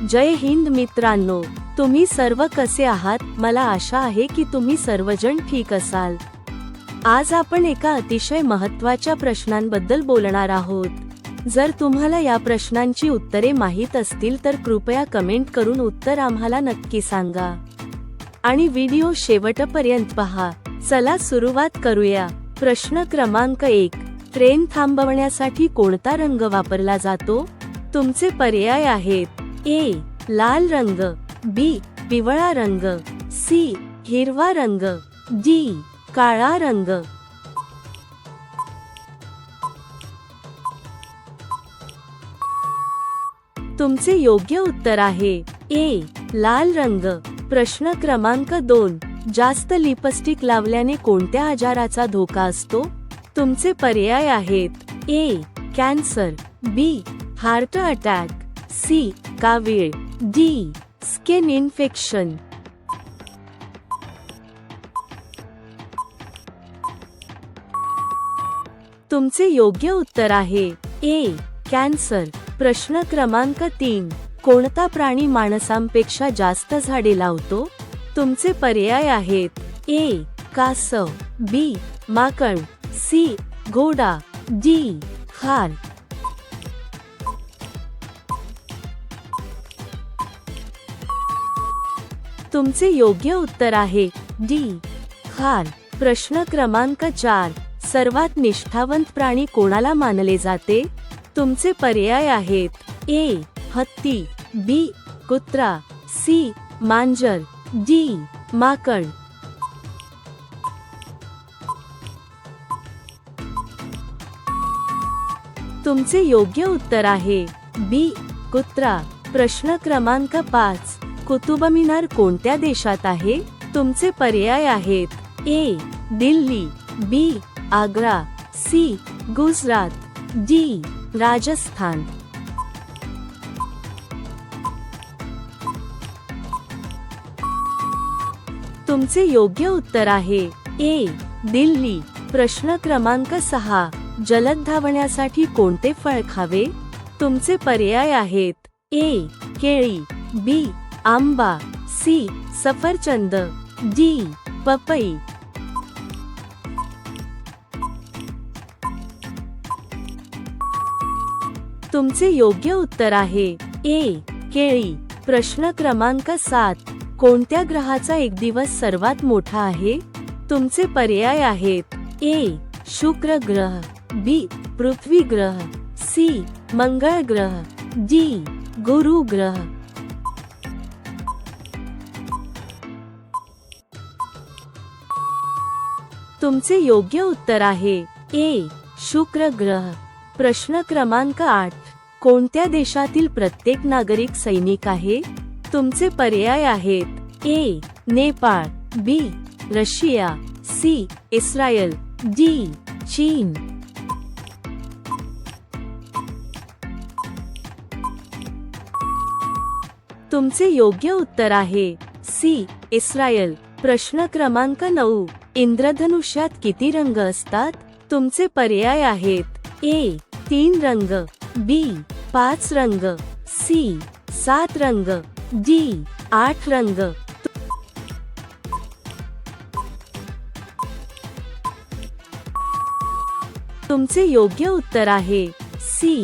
जय हिंद मित्रांनो, तुम्ही सर्व कसे आहात? मला आशा आहे की तुम्ही सर्वजण ठीक असाल। आज आपण एका अतिशय महत्त्वाच्या प्रश्नांबद्दल बोलणार आहोत। जर तुम्हाला या प्रश्नांची उत्तरे माहित असतील तर कृपया कमेंट करून उत्तर आम्हाला नक्की सांगा आणि व्हिडिओ शेवटपर्यंत पहा। चला सुरुवात करूया। प्रश्न क्रमांक 1, ट्रेन थांबवण्यासाठी कोणता रंग वापरला जातो? तुमचे पर्याय आहेत ए लाल रंग, बी पिवळा रंग, सी हिरवा रंग, डी काळा रंग। तुमचे योग्य उत्तर आहे ए लाल रंग। प्रश्न क्रमांक 2, जास्त लिपस्टिक लावल्याने कोणत्या आजाराचा धोका असतो? तुमचे पर्याय आहेत ए कॅन्सर, बी हार्ट अटॅक, सी कावीळ, डी स्किन इन्फेक्शन। तुमचे योग्य उत्तर आहे ए कॅन्सर। प्रश्न क्रमांक 3, कोणता प्राणी माणसांपेक्षा जास्त झाडे लावतो? तुमचे पर्याय आहेत ए कासव, बी माकड, सी घोडा, डी खार। तुमचे योग्य उत्तर आहे डी खार। प्रश्न क्रमांक 4, सर्वात निष्ठावंत प्राणी कोणाला मानले जाते? तुमचे पर्याय आहेत ए हत्ती, बी कुत्रा, सी मांजर, डी माकड। तुमचे योग्य उत्तर आहे बी कुत्रा। प्रश्न क्रमांक 5, कुतुब मिनार कोणत्या देशात आहे? तुमचे पर्याय आहेत ए दिल्ली, बी आग्रा, सी गुजरात, डी राजस्थान। तुमचे योग्य उत्तर आहे ए दिल्ली। प्रश्न क्रमांक 6, जलद धावण्यासाठी कोणते फळ खावे? तुमचे पर्याय आहेत ए केळी, बी आंबा, सी सफरचंद, डी पपई। तुमचे योग्य उत्तर आहे ए केळी। प्रश्न क्रमांक 7, कोणत्या ग्रहाचा एक दिवस सर्वात मोठा आहे? तुमचे पर्याय आहेत ए शुक्र ग्रह, बी पृथ्वी ग्रह, सी मंगळ ग्रह, डी गुरु ग्रह। तुमचे योग्य उत्तर आहे ए शुक्र ग्रह। प्रश्न क्रमांक 8, कोणत्या देशातील प्रत्येक नागरिक सैनिक आहे? तुमचे पर्याय आहेत ए नेपाळ, बी रशिया, सी इस्रायल, डी चीन। तुमचे योग्य उत्तर आहे सी इस्रायल। प्रश्न क्रमांक 9, इंद्रधनुष्यात किती रंग असतात? तुमचे पर्याय आहेत ए 3 रंग, बी 5 रंग, सी 7 रंग, डी 8 रंग। तुमचे योग्य उत्तर आहे सी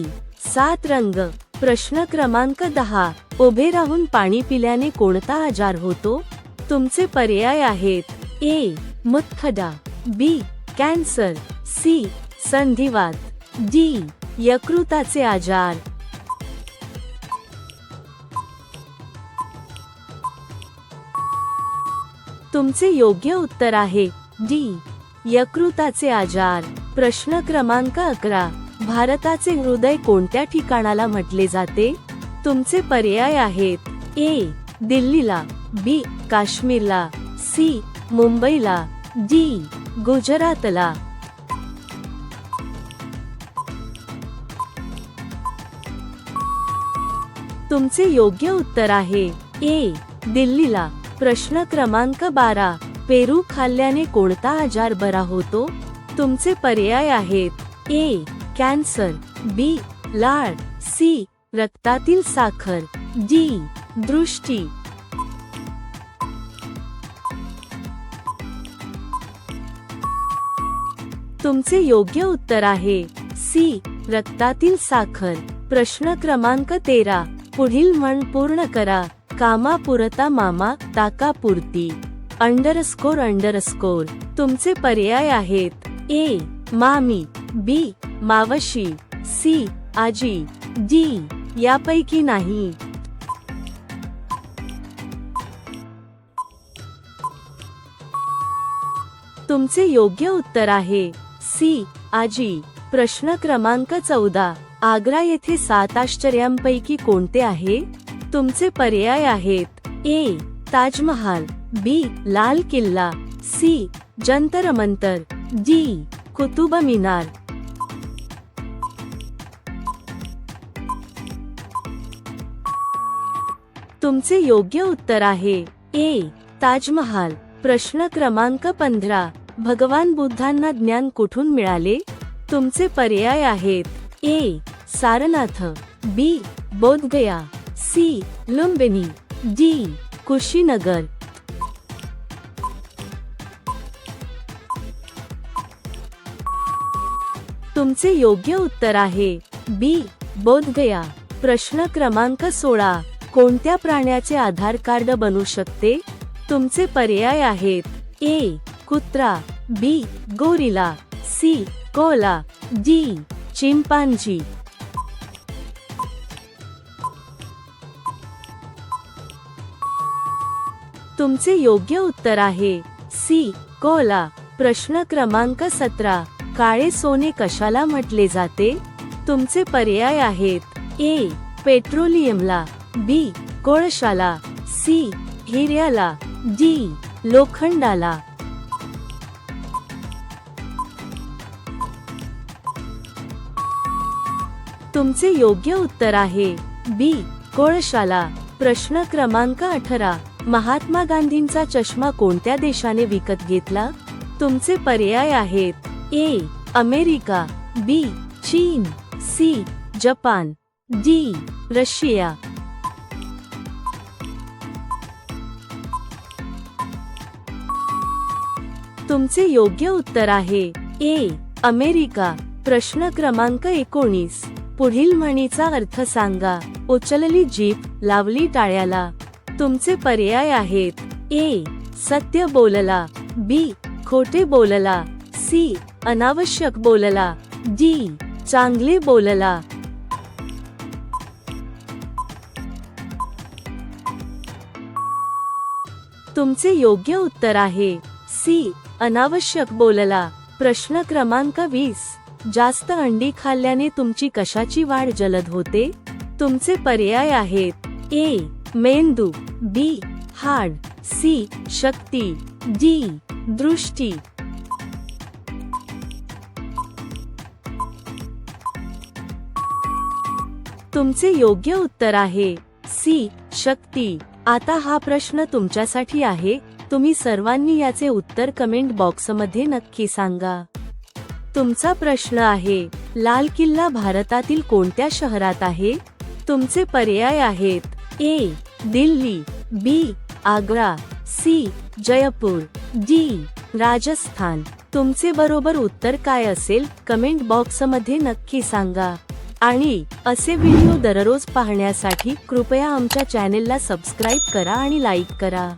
7 रंग। प्रश्न क्रमांक 10, उभे राहून पाणी पिल्याने कोणता आजार होतो? तुमचे पर्याय आहेत ए मुतखडा, बी कॅन्सर, सी संधिवात, डी यकृताचे आजार। तुमचे योग्य उत्तर आहे डी यकृताचे आजार। प्रश्न क्रमांक 11, भारताचे हृदय कोणत्या ठिकाणाला म्हटले जाते? तुमचे पर्याय आहेत ए दिल्लीला, बी काश्मीरला, सी मुंबईला, डी गुजरातला। तुमचे योग्य उत्तर आहे ए दिल्लीला। प्रश्न क्रमांक 12, पेरू खाल्ल्याने कोणता आजार बरा होतो? तुमचे पर्याय आहेत ए कॅन्सर, बी लाळ, सी रक्तातील साखर, डी दृष्टी। तुमचे योग्य उत्तर आहे सी रक्तातील साखर। प्रश्न क्रमांक 13, पुढील म्हण पूर्ण करा। कामापुरता मामा ताकापुरती अंडरस्कोर अंडरस्कोर। तुमचे पर्याय आहेत ए मामी, बी मावशी, सी आजी, डी यापैकी नाही। तुमचे योग्य उत्तर आहे सी आजी। प्रश्न क्रमांक 14, आग्रा येथे 7 आश्चर्यांपैकी कोणते आहे? तुमचे पर्याय आहेत ए ताजमहाल, बी लाल किल्ला, सी जंतर मंतर, डी कुतुब मिनार। तुमचे योग्य उत्तर आहे ए ताजमहाल। प्रश्न क्रमांक 15, भगवान बुद्धांना ज्ञान कुठून मिळाले? तुमचे पर्याय आहेत ए सारनाथ, बी बोधगया, सी लुंबिनी, डी कुशीनगर। तुमचे योग्य उत्तर आहे बी बोधगया। प्रश्न क्रमांक 16, कोणत्या प्राण्याचे आधार कार्ड बनू शकते? तुमचे पर्याय आहेत ए कुत्रा, B gorilla, C koala, D chimpanzee. तुमचे योग्य उत्तर आहे सी कोला। प्रश्न क्रमांक 17, काळे सोने कशाला म्हटले जाते? तुमचे पर्याय आहेत ए पेट्रोलियमला, बी कोळशाला, सी हिऱ्याला, डी लोखंडाला। तुमचे योग्य उत्तर आहे बी कोळशाला। प्रश्न क्रमांक 18, महात्मा गांधींचा चष्मा कोणत्या देशाने विकत घेतला? तुमचे पर्याय आहेत ए अमेरिका, बी चीन, सी जपान, डी रशिया। तुमचे योग्य उत्तर आहे ए अमेरिका। प्रश्न क्रमांक 19, पुढील म्हणीचा अर्थ सांगा। उचलली जीभ लावली टाळ्याला। तुमचे पर्याय आहेत ए सत्य बोलला, बी खोटे बोलला, सी अनावश्यक बोलला, डी चांगले बोलला। तुमचे योग्य उत्तर आहे सी अनावश्यक बोलला। प्रश्न क्रमांक 20, जास्त अंडी खाल्ल्याने तुमची कशाची वाढ जलद होते? तुमचे पर्याय आहेत ए मेंदू, बी हाड, सी शक्ती, डी दृष्टी। तुमचे योग्य उत्तर आहे सी शक्ती। आता हा प्रश्न तुमच्यासाठी आहे, तुम्ही सर्वांनी याचे उत्तर कमेंट बॉक्समध्ये नक्की सांगा। तुमचा प्रश्न आहे, लाल किल्ला भारतातील कोणत्या शहरात आहे? तुमचे पर्याय आहेत ए दिल्ली, बी आग्रा, सी जयपूर, डी राजस्थान। तुमचे बरोबर उत्तर काय असेल कमेंट बॉक्समध्ये नक्की सांगा। आणि असे व्हिडिओ दररोज पाहण्यासाठी कृपया आमच्या चॅनेलला सबस्क्राईब करा आणि लाईक करा।